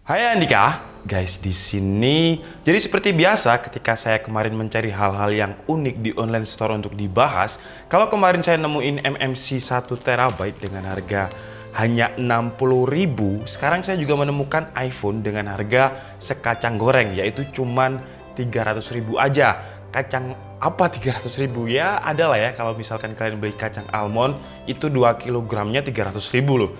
Hai Andika, guys di sini. Jadi seperti biasa ketika saya kemarin mencari hal-hal yang unik di online store untuk dibahas, kalau kemarin saya nemuin MMC 1 TB dengan harga hanya 60.000, sekarang saya juga menemukan iPhone dengan harga sekacang goreng, yaitu cuman 300.000 aja. Kacang apa 300.000? Ya ada lah ya, kalau misalkan kalian beli kacang almond itu 2 kilogramnya 300.000 loh.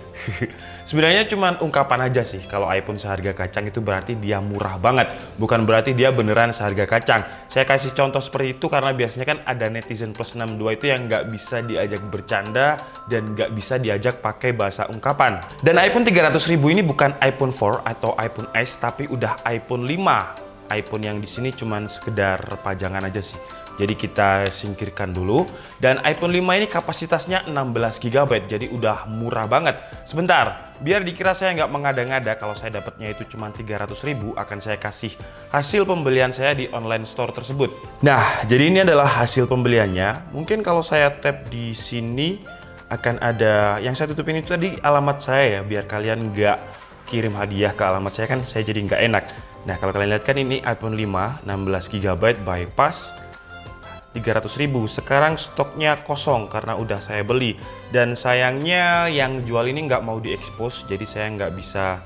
Sebenarnya cuman ungkapan aja sih, kalau iPhone seharga kacang itu berarti dia murah banget, bukan berarti dia beneran seharga kacang. Saya kasih contoh seperti itu karena biasanya kan ada netizen plus 62 itu yang nggak bisa diajak bercanda dan nggak bisa diajak pakai bahasa ungkapan. Dan iPhone 300.000 ini bukan iPhone 4 atau iPhone S, tapi udah iPhone 5. iPhone yang di sini cuman sekedar pajangan aja sih. Jadi kita singkirkan dulu. Dan iPhone 5 ini kapasitasnya 16 GB, jadi udah murah banget. Sebentar, biar dikira saya nggak mengada-ngada kalau saya dapatnya itu cuma 300.000, akan saya kasih hasil pembelian saya di online store tersebut. Nah, jadi ini adalah hasil pembeliannya. Mungkin kalau saya tap di sini akan ada, yang saya tutupin itu tadi alamat saya ya, biar kalian nggak kirim hadiah ke alamat saya, kan saya jadi nggak enak. Nah, kalau kalian lihat kan ini iPhone 5 16 GB bypass 300.000. Sekarang stoknya kosong karena udah saya beli. Dan sayangnya yang jual ini nggak mau diekspos, jadi saya nggak bisa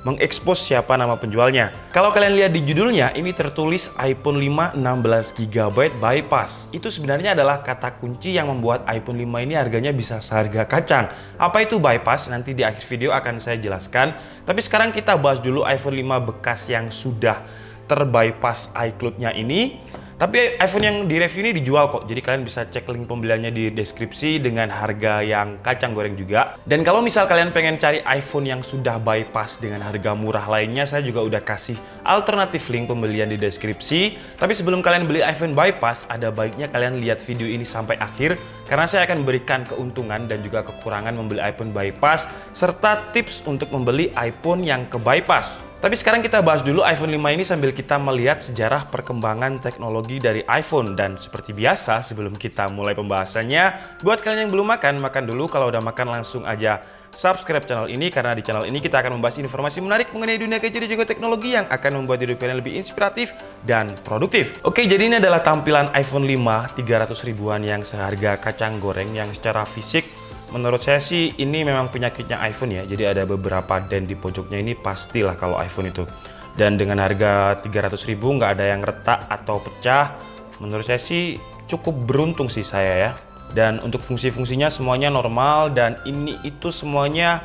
mengekspos siapa nama penjualnya. Kalau kalian lihat di judulnya, ini tertulis iPhone 5 16 GB bypass. Itu sebenarnya adalah kata kunci yang membuat iPhone 5 ini harganya bisa seharga kacang. Apa itu bypass? Nanti di akhir video akan saya jelaskan. Tapi sekarang kita bahas dulu iPhone 5 bekas yang sudah terbypass iCloud-nya ini. Tapi iPhone yang di review ini dijual kok, jadi kalian bisa cek link pembeliannya di deskripsi dengan harga yang kacang goreng juga. Dan kalau misal kalian pengen cari iPhone yang sudah bypass dengan harga murah lainnya, saya juga udah kasih alternatif link pembelian di deskripsi. Tapi sebelum kalian beli iPhone bypass, ada baiknya kalian lihat video ini sampai akhir, karena saya akan berikan keuntungan dan juga kekurangan membeli iPhone bypass, serta tips untuk membeli iPhone yang ke bypass. Tapi sekarang kita bahas dulu iPhone 5 ini sambil kita melihat sejarah perkembangan teknologi dari iPhone. Dan seperti biasa, sebelum kita mulai pembahasannya, buat kalian yang belum makan, makan dulu. Kalau udah makan langsung aja subscribe channel ini, karena di channel ini kita akan membahas informasi menarik mengenai dunia gadget dan juga teknologi yang akan membuat hidup kalian lebih inspiratif dan produktif. Oke, jadi ini adalah tampilan iPhone 5 300 ribuan yang seharga kacang goreng, yang secara fisik menurut saya sih ini memang penyakitnya iPhone ya. Jadi ada beberapa dent di pojoknya, ini pastilah kalau iPhone itu. Dan dengan harga 300.000 nggak ada yang retak atau pecah. Menurut saya sih cukup beruntung sih saya ya. Dan untuk fungsi-fungsinya semuanya normal, dan ini itu semuanya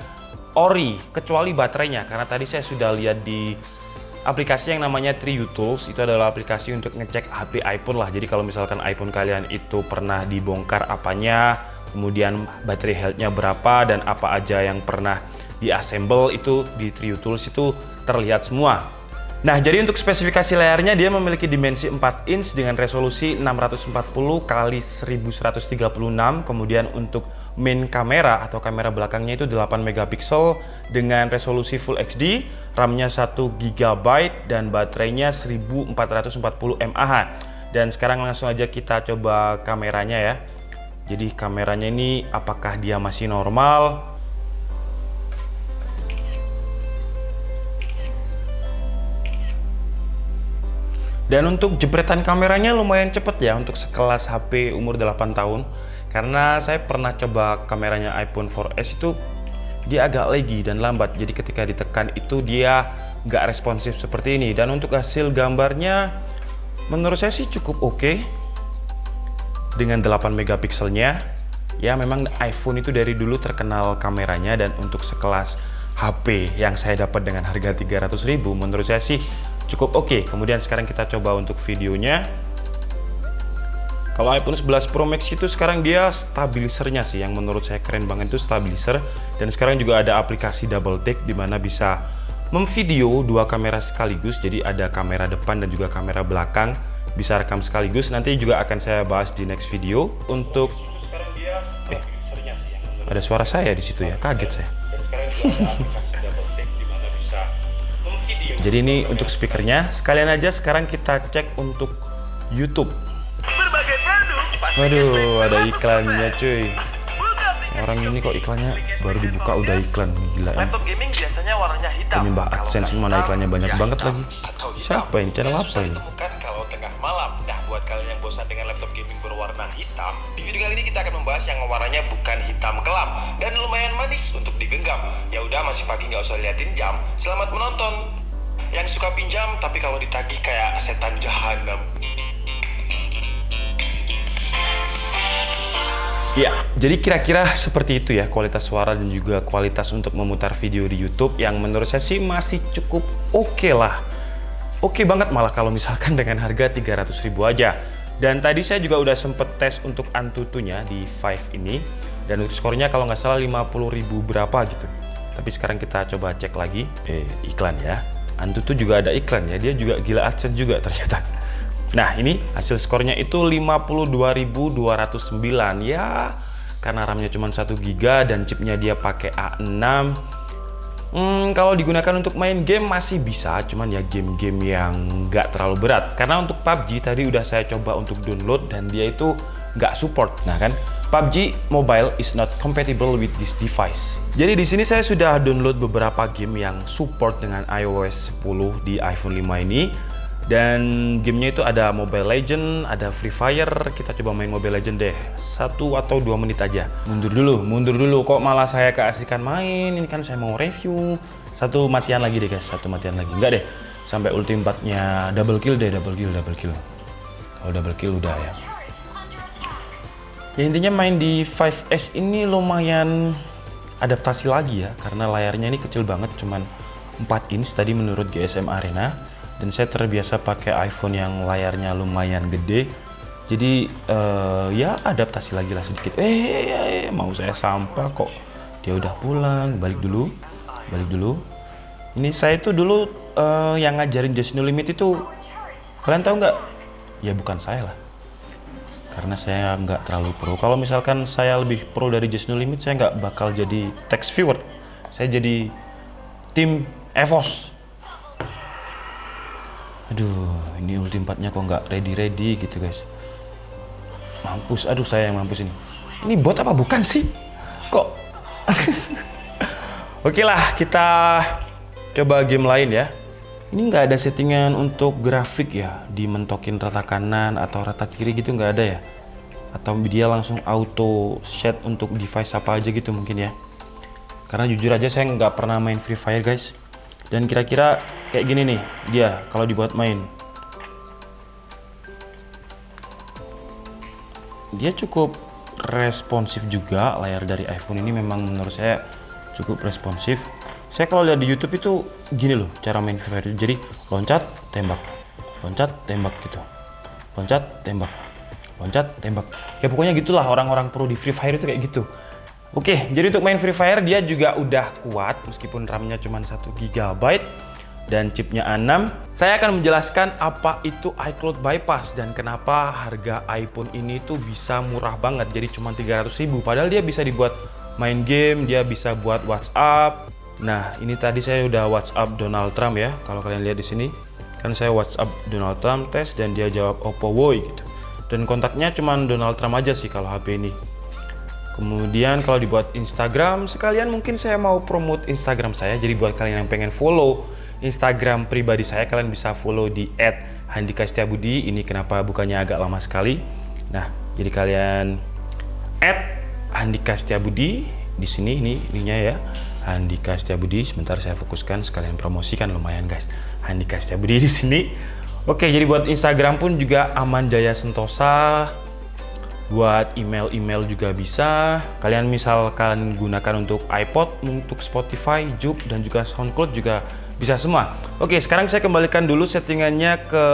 ori kecuali baterainya. Karena tadi saya sudah lihat di aplikasi yang namanya TrueTools, itu adalah aplikasi untuk ngecek HP iPhone lah. Jadi kalau misalkan iPhone kalian itu pernah dibongkar apanya, kemudian baterai health-nya berapa, dan apa aja yang pernah diassemble, itu di TrueTools itu terlihat semua. Nah, jadi untuk spesifikasi layarnya, dia memiliki dimensi 4 inch dengan resolusi 640 x 1136. Kemudian untuk main kamera atau kamera belakangnya itu 8 megapiksel dengan resolusi Full HD, RAM-nya 1 GB dan baterainya 1440 mAh. Dan sekarang langsung aja kita coba kameranya ya. Jadi kameranya ini apakah dia masih normal? Dan untuk jepretan kameranya lumayan cepet ya untuk sekelas HP umur 8 tahun. Karena saya pernah coba kameranya iPhone 4S itu dia agak laggy dan lambat. Jadi ketika ditekan itu dia nggak responsif seperti ini. Dan untuk hasil gambarnya menurut saya sih cukup oke. Dengan 8 megapikselnya, ya memang iPhone itu dari dulu terkenal kameranya, dan untuk sekelas HP yang saya dapat dengan harga 300.000 menurut saya sih cukup oke. Kemudian sekarang kita coba untuk videonya. Kalau iPhone 11 Pro Max itu sekarang dia stabilisernya sih yang menurut saya keren banget, itu stabilizer. Dan sekarang juga ada aplikasi double take di mana bisa memvideo dua kamera sekaligus. Jadi ada kamera depan dan juga kamera belakang, bisa rekam sekaligus. Nanti juga akan saya bahas di next video. Untuk ada suara saya di situ ya, kaget saya. Jadi ini untuk speakernya. Sekalian aja sekarang kita cek untuk YouTube. Waduh, ada iklannya cuy. Orang ini kok iklannya baru dibuka udah iklan, gila ya. Laptop gaming biasanya warnanya hitam. Penyembah AdSense mana iklannya banyak banget lagi. Siapa ini? Channel apa ini? Ditemukan kalau tengah malam. Nah, buat kalian yang bosan dengan laptop gaming berwarna hitam, di video kali ini kita akan membahas yang warnanya bukan hitam kelam dan lumayan manis untuk digenggam. Ya udah, masih pagi nggak usah liatin jam. Selamat menonton. Yang suka pinjam tapi kalau ditagih kayak setan jahanam. Ya, jadi kira-kira seperti itu ya kualitas suara dan juga kualitas untuk memutar video di YouTube yang menurut saya sih masih cukup oke lah. Oke banget malah kalau misalkan dengan harga 300.000 aja. Dan tadi saya juga udah sempet tes untuk Antutunya di Five ini. Dan untuk skornya kalau nggak salah 50.000 berapa gitu. Tapi sekarang kita coba cek lagi. Iklan ya. Antutu juga ada iklan ya. Dia juga gila AdSense juga ternyata. Nah ini hasil skornya itu 52.209 ya, karena RAM-nya cuma 1 GB dan chipnya dia pakai A6. Kalau digunakan untuk main game masih bisa, cuman ya game-game yang nggak terlalu berat. Karena untuk PUBG tadi udah saya coba untuk download dan dia itu nggak support. Nah kan, PUBG Mobile is not compatible with this device. Jadi di sini saya sudah download beberapa game yang support dengan iOS 10 di iPhone 5 ini. Dan gamenya itu ada Mobile Legend, ada Free Fire. Kita coba main Mobile Legend deh, 1 atau 2 menit aja. Mundur dulu, kok malah saya keasikan main. Ini kan saya mau review. 1 matian lagi deh guys, 1 matian lagi. Enggak deh, sampai ultimate-nya double kill deh, double kill. Kalau double kill udah ya. Ya intinya main di 5S ini lumayan adaptasi lagi ya, karena layarnya ini kecil banget, cuman 4 inch tadi menurut GSM Arena. Dan saya terbiasa pakai iPhone yang layarnya lumayan gede, jadi ya adaptasi lagi lah sedikit. Mau saya sampah kok, dia udah pulang. Balik dulu. Ini saya itu dulu yang ngajarin Just No Limit itu, kalian tahu nggak? Ya bukan saya lah, karena saya nggak terlalu pro. Kalau misalkan saya lebih pro dari Just No Limit, saya nggak bakal jadi text viewer, saya jadi tim EVOS. Aduh, ini ultimatenya kok nggak ready gitu guys. Mampus, aduh saya yang mampus ini. Ini bot apa bukan sih? Kok? Oke lah, kita coba game lain ya. Ini nggak ada settingan untuk grafik ya, dimentokin rata kanan atau rata kiri gitu nggak ada ya? Atau dia langsung auto set untuk device apa aja gitu mungkin ya? Karena jujur aja saya nggak pernah main Free Fire guys. Dan kira-kira kayak gini nih dia kalau dibuat main. Dia cukup responsif juga, layar dari iPhone ini memang menurut saya cukup responsif. Saya kalau lihat di YouTube itu gini loh cara main Free Fire. Jadi loncat, tembak gitu. Loncat, tembak. Ya pokoknya gitulah orang-orang pro di Free Fire itu kayak gitu. Oke, jadi untuk main Free Fire dia juga udah kuat meskipun RAM-nya cuma 1 GB dan chipnya A6. Saya akan menjelaskan apa itu iCloud Bypass dan kenapa harga iPhone ini tuh bisa murah banget. Jadi cuma 300.000 padahal dia bisa dibuat main game, dia bisa buat WhatsApp. Nah, ini tadi saya udah WhatsApp Donald Trump ya. Kalau kalian lihat di sini, kan saya WhatsApp Donald Trump tes dan dia jawab Oppo Woi gitu. Dan kontaknya cuma Donald Trump aja sih kalau HP ini. Kemudian kalau dibuat Instagram, sekalian mungkin saya mau promote Instagram saya. Jadi buat kalian yang pengen follow Instagram pribadi saya, kalian bisa follow di @handika_setiabudi. Ini kenapa bukannya agak lama sekali. Nah, jadi kalian @handika_setiabudi di sini, ini ininya ya. Handika Setiabudi. Sebentar saya fokuskan, sekalian promosikan lumayan guys. Handika Setiabudi di sini. Oke, jadi buat Instagram pun juga Aman Jaya Sentosa. Buat email juga bisa. Kalian misalkan gunakan untuk iPod, untuk Spotify, Juke, dan juga SoundCloud juga bisa semua. Oke, sekarang saya kembalikan dulu settingannya ke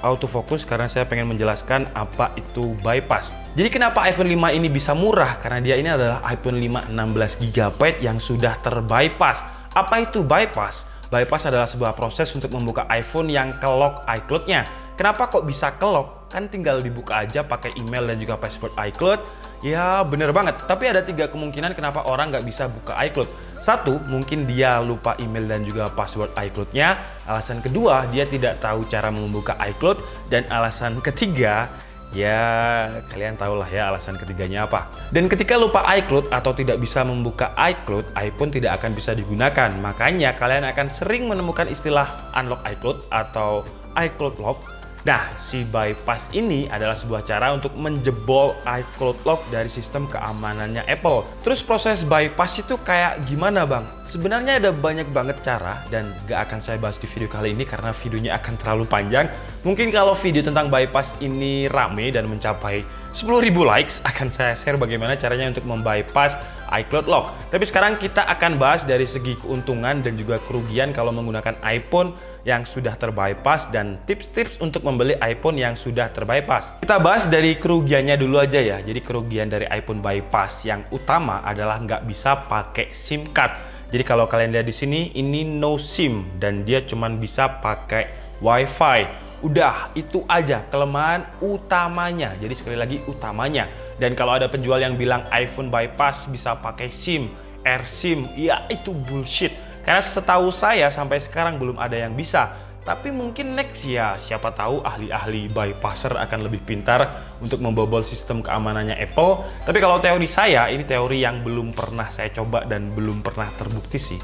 autofocus karena saya pengen menjelaskan apa itu bypass. Jadi kenapa iPhone 5 ini bisa murah? Karena dia ini adalah iPhone 5 16GB yang sudah terbypass. Apa itu bypass? Bypass adalah sebuah proses untuk membuka iPhone yang ke-lock iCloud-nya. Kenapa kok bisa ke-lock? Kan tinggal dibuka aja pakai email dan juga password iCloud. Ya bener banget, tapi ada 3 kemungkinan kenapa orang nggak bisa buka iCloud. 1, mungkin dia lupa email dan juga password iCloud-nya. Alasan kedua, dia tidak tahu cara membuka iCloud. Dan alasan ketiga, Ya, kalian tahulah ya alasan ketiganya apa. Dan ketika lupa iCloud atau tidak bisa membuka iCloud, iPhone tidak akan bisa digunakan. Makanya kalian akan sering menemukan istilah unlock iCloud atau iCloud lock. Nah, si bypass ini adalah sebuah cara untuk menjebol iCloud lock dari sistem keamanannya Apple. Terus proses bypass itu kayak gimana bang? Sebenarnya ada banyak banget cara dan gak akan saya bahas di video kali ini karena videonya akan terlalu panjang. Mungkin kalau video tentang bypass ini rame dan mencapai 10.000 likes, akan saya share bagaimana caranya untuk membypass iCloud lock. Tapi sekarang kita akan bahas dari segi keuntungan dan juga kerugian kalau menggunakan iPhone yang sudah terbypass dan tips-tips untuk membeli iPhone yang sudah terbypass. Kita bahas dari kerugiannya dulu aja ya. Jadi kerugian dari iPhone bypass yang utama adalah nggak bisa pakai SIM card. Jadi kalau kalian lihat di sini, ini no SIM dan dia cuman bisa pakai WiFi. Udah, itu aja kelemahan utamanya. Jadi sekali lagi utamanya. Dan kalau ada penjual yang bilang iPhone bypass bisa pakai SIM, AirSIM, ya itu bullshit. Karena setahu saya sampai sekarang belum ada yang bisa. Tapi mungkin next ya, siapa tahu ahli-ahli bypasser akan lebih pintar untuk membobol sistem keamanannya Apple. Tapi kalau teori saya, ini teori yang belum pernah saya coba dan belum pernah terbukti sih.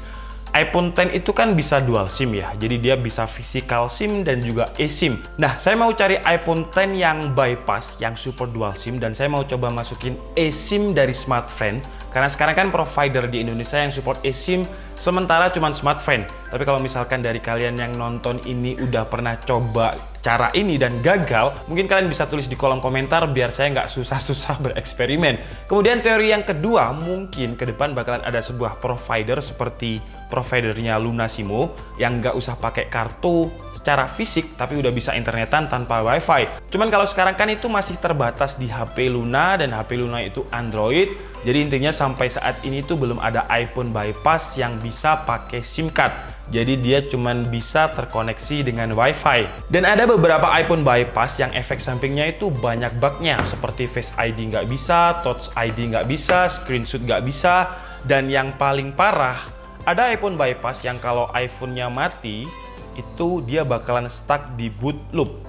iPhone X itu kan bisa dual SIM ya, jadi dia bisa physical SIM dan juga eSIM. Nah, saya mau cari iPhone X yang bypass, yang support dual SIM, dan saya mau coba masukin eSIM dari Smartfren. Karena sekarang kan provider di Indonesia yang support eSIM sementara cuma Smartfren. Tapi kalau misalkan dari kalian yang nonton ini udah pernah coba cara ini dan gagal, mungkin kalian bisa tulis di kolom komentar biar saya nggak susah-susah bereksperimen. Kemudian teori yang kedua, mungkin ke depan bakalan ada sebuah provider seperti providernya Lunasimo yang nggak usah pakai kartu secara fisik tapi udah bisa internetan tanpa wifi. Cuman kalau sekarang kan itu masih terbatas di HP Luna dan HP Luna itu Android. Jadi intinya sampai saat ini tuh belum ada iPhone bypass yang bisa pakai SIM card. Jadi dia cuman bisa terkoneksi dengan WiFi. Dan ada beberapa iPhone bypass yang efek sampingnya itu banyak bugnya. Seperti Face ID nggak bisa, Touch ID nggak bisa, Screenshot nggak bisa. Dan yang paling parah, ada iPhone bypass yang kalau iPhone-nya mati, itu dia bakalan stuck di boot loop.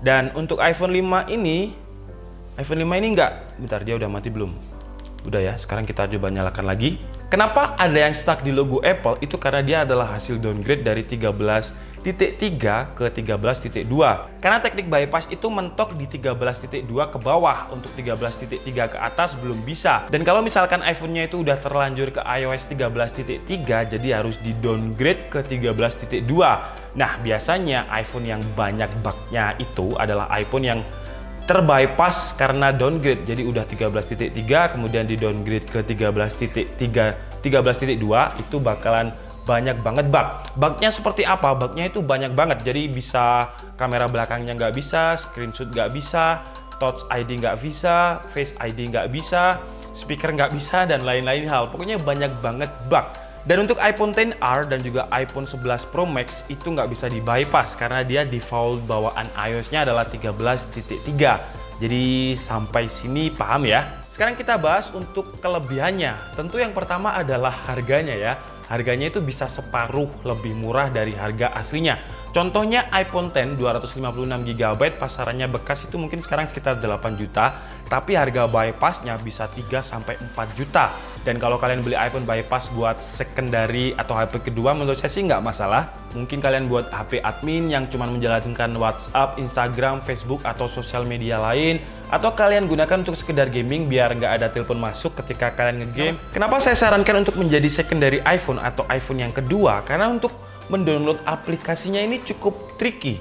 Dan untuk iPhone 5 ini nggak. Bentar, dia udah mati belum? Udah ya, sekarang kita coba nyalakan lagi. Kenapa ada yang stuck di logo Apple? Itu karena dia adalah hasil downgrade dari 13.3 ke 13.2. Karena teknik bypass itu mentok di 13.2 ke bawah. Untuk 13.3 ke atas belum bisa. Dan kalau misalkan iPhone-nya itu udah terlanjur ke iOS 13.3, jadi harus di downgrade ke 13.2. Nah, biasanya iPhone yang banyak bugnya itu adalah iPhone yang terbypass karena downgrade. Jadi udah 13.3 kemudian di downgrade ke 13.2 itu bakalan banyak banget bug. Bugnya seperti apa? Bugnya itu banyak banget. Jadi bisa kamera belakangnya nggak bisa, screenshot nggak bisa, Touch ID nggak bisa, Face ID nggak bisa, speaker nggak bisa, dan lain-lain hal. Pokoknya banyak banget bug. Dan untuk iPhone XR dan juga iPhone 11 Pro Max itu nggak bisa di bypass karena dia default bawaan iOS-nya adalah 13.3. Jadi sampai sini paham ya? Sekarang kita bahas untuk kelebihannya. Tentu yang pertama adalah harganya ya. Harganya itu bisa separuh lebih murah dari harga aslinya. Contohnya iPhone X 256GB pasarannya bekas itu mungkin sekarang sekitar 8 juta, tapi harga bypassnya bisa 3-4 juta. Dan kalau kalian beli iPhone bypass buat secondary atau HP kedua, menurut saya sih nggak masalah. Mungkin kalian buat HP admin yang cuma menjalankan WhatsApp, Instagram, Facebook, atau sosial media lain, atau kalian gunakan untuk sekedar gaming biar nggak ada telepon masuk ketika kalian ngegame. Kenapa saya sarankan untuk menjadi secondary iPhone atau iPhone yang kedua? Karena untuk mendownload aplikasinya ini cukup tricky.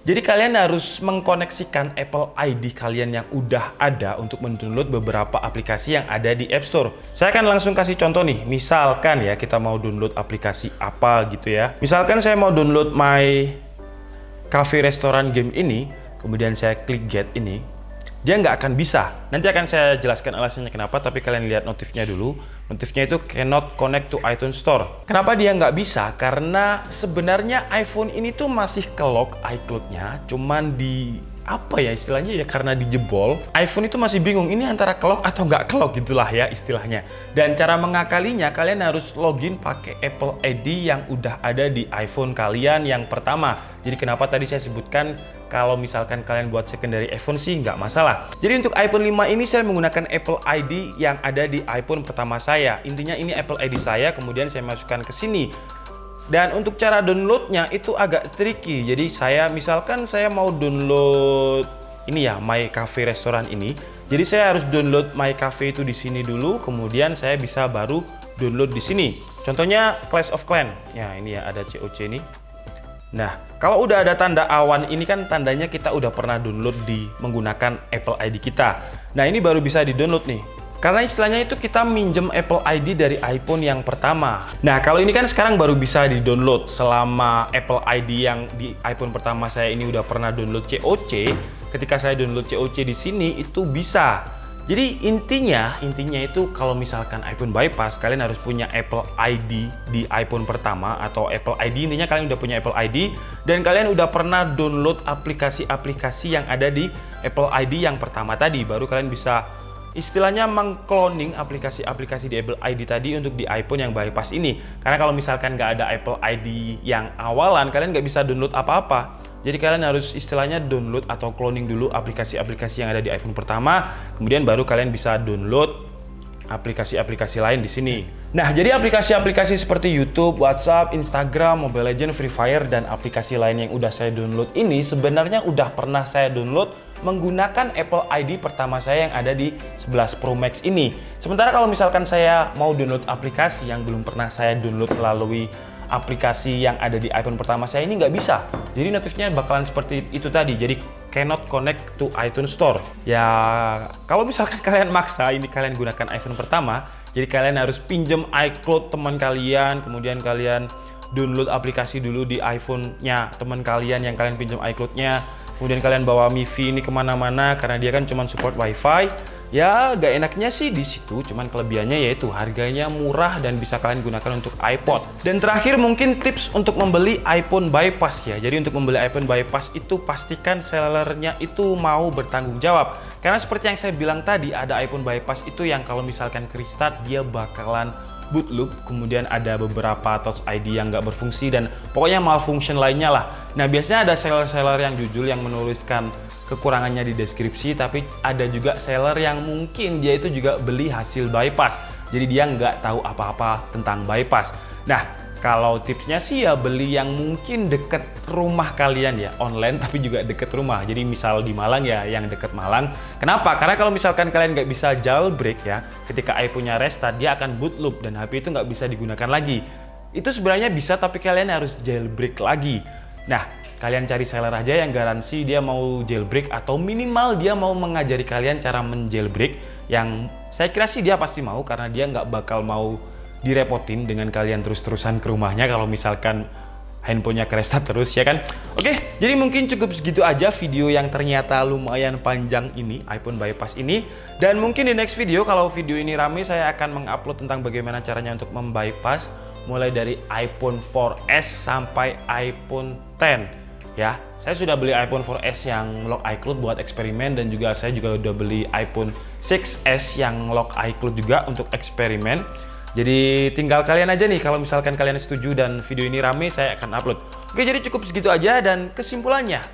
Jadi kalian harus mengkoneksikan Apple ID kalian yang udah ada untuk mendownload beberapa aplikasi yang ada di App Store. Saya akan langsung kasih contoh nih. Misalkan ya kita mau download aplikasi apa gitu ya. Misalkan saya mau download My Cafe Restoran Game ini, kemudian saya klik Get ini. Dia nggak akan bisa. Nanti akan saya jelaskan alasannya kenapa, tapi kalian lihat notifnya dulu. Notifnya itu cannot connect to iTunes Store. Kenapa dia nggak bisa? Karena sebenarnya iPhone ini tuh masih ke-lock iCloud-nya, cuman di apa ya istilahnya ya, karena dijebol. iPhone itu masih bingung ini antara ke-lock atau nggak ke-lock gitulah ya istilahnya. Dan cara mengakalinya kalian harus login pakai Apple ID yang udah ada di iPhone kalian yang pertama. Jadi kenapa tadi saya sebutkan kalau misalkan kalian buat secondary iPhone sih nggak masalah. Jadi untuk iPhone 5 ini saya menggunakan Apple ID yang ada di iPhone pertama saya. Intinya ini Apple ID saya, kemudian saya masukkan ke sini. Dan untuk cara downloadnya itu agak tricky. Jadi misalkan saya mau download ini ya, My Cafe restoran ini. Jadi saya harus download My Cafe itu di sini dulu, kemudian saya bisa baru download di sini. Contohnya Clash of Clans. Ya, ini ya ada COC nih. Nah, kalau udah ada tanda awan ini kan tandanya kita udah pernah download menggunakan Apple ID kita. Nah, ini baru bisa di-download nih. Karena istilahnya itu kita minjem Apple ID dari iPhone yang pertama. Nah, kalau ini kan sekarang baru bisa di-download. Selama Apple ID yang di iPhone pertama saya ini udah pernah download COC, ketika saya download COC di sini itu bisa. Jadi intinya itu kalau misalkan iPhone bypass, kalian harus punya Apple ID di iPhone pertama atau Apple ID, intinya kalian udah punya Apple ID dan kalian udah pernah download aplikasi-aplikasi yang ada di Apple ID yang pertama tadi, baru kalian bisa istilahnya mengcloning aplikasi-aplikasi di Apple ID tadi untuk di iPhone yang bypass ini. Karena kalau misalkan nggak ada Apple ID yang awalan, kalian nggak bisa download apa-apa. Jadi kalian harus istilahnya download atau cloning dulu aplikasi-aplikasi yang ada di iPhone pertama, kemudian baru kalian bisa download aplikasi-aplikasi lain di sini. Nah, jadi aplikasi-aplikasi seperti YouTube, WhatsApp, Instagram, Mobile Legends, Free Fire, dan aplikasi lain yang udah saya download ini sebenarnya udah pernah saya download menggunakan Apple ID pertama saya yang ada di 11 Pro Max ini. Sementara kalau misalkan saya mau download aplikasi yang belum pernah saya download melalui aplikasi yang ada di iPhone pertama saya ini nggak bisa. Jadi notifnya bakalan seperti itu tadi. Jadi cannot connect to iTunes Store. Ya kalau misalkan kalian maksa ini kalian gunakan iPhone pertama, jadi kalian harus pinjam iCloud teman kalian, kemudian kalian download aplikasi dulu di iPhone-nya teman kalian yang kalian pinjam iCloud-nya. Kemudian kalian bawa MiFi ini kemana-mana karena dia kan cuma support WiFi. Ya, gak enaknya sih di situ, cuman kelebihannya yaitu harganya murah dan bisa kalian gunakan untuk iPod. Dan terakhir mungkin tips untuk membeli iPhone bypass ya. Jadi untuk membeli iPhone bypass itu pastikan sellernya itu mau bertanggung jawab. Karena seperti yang saya bilang tadi, ada iPhone bypass itu yang kalau misalkan restart dia bakalan boot loop, kemudian ada beberapa Touch ID yang nggak berfungsi dan pokoknya malfunction lainnya lah. Nah, biasanya ada seller-seller yang jujur yang menuliskan kekurangannya di deskripsi, tapi ada juga seller yang mungkin dia itu juga beli hasil bypass, jadi dia nggak tahu apa-apa tentang bypass. Nah, kalau tipsnya sih ya beli yang mungkin deket rumah kalian ya, online tapi juga deket rumah. Jadi misal di Malang ya yang deket Malang. Kenapa? Karena kalau misalkan kalian nggak bisa jailbreak ya, ketika iPhone-nya restart dia akan boot loop dan HP itu nggak bisa digunakan lagi. Itu sebenarnya bisa tapi kalian harus jailbreak lagi. Nah, kalian cari seller aja yang garansi dia mau jailbreak atau minimal dia mau mengajari kalian cara menjailbreak, yang saya kira sih dia pasti mau karena dia nggak bakal mau direpotin dengan kalian terus-terusan ke rumahnya kalau misalkan handphonenya restart terus ya kan. Oke, jadi mungkin cukup segitu aja video yang ternyata lumayan panjang ini, iPhone bypass ini. Dan mungkin di next video, kalau video ini rame, saya akan mengupload tentang bagaimana caranya untuk membypass mulai dari iPhone 4S sampai iPhone 10. Ya, saya sudah beli iPhone 4S yang lock iCloud buat eksperimen dan juga saya juga udah beli iPhone 6S yang lock iCloud juga untuk eksperimen. Jadi tinggal kalian aja nih kalau misalkan kalian setuju dan video ini rame saya akan upload. Oke, jadi cukup segitu aja dan kesimpulannya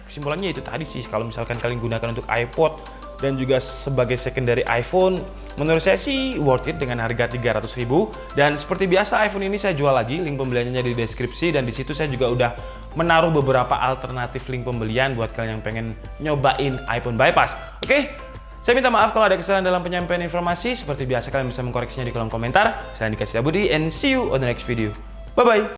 itu tadi sih, kalau misalkan kalian gunakan untuk iPod dan juga sebagai secondary iPhone, menurut saya sih worth it dengan harga 300.000. Dan seperti biasa iPhone ini saya jual lagi, link pembeliannya di deskripsi dan di situ saya juga udah menaruh beberapa alternatif link pembelian buat kalian yang pengen nyobain iPhone bypass. Oke, saya minta maaf kalau ada kesalahan dalam penyampaian informasi. Seperti biasa kalian bisa mengkoreksinya di kolom komentar. Saya Andika Setiabudi and see you on the next video. Bye bye.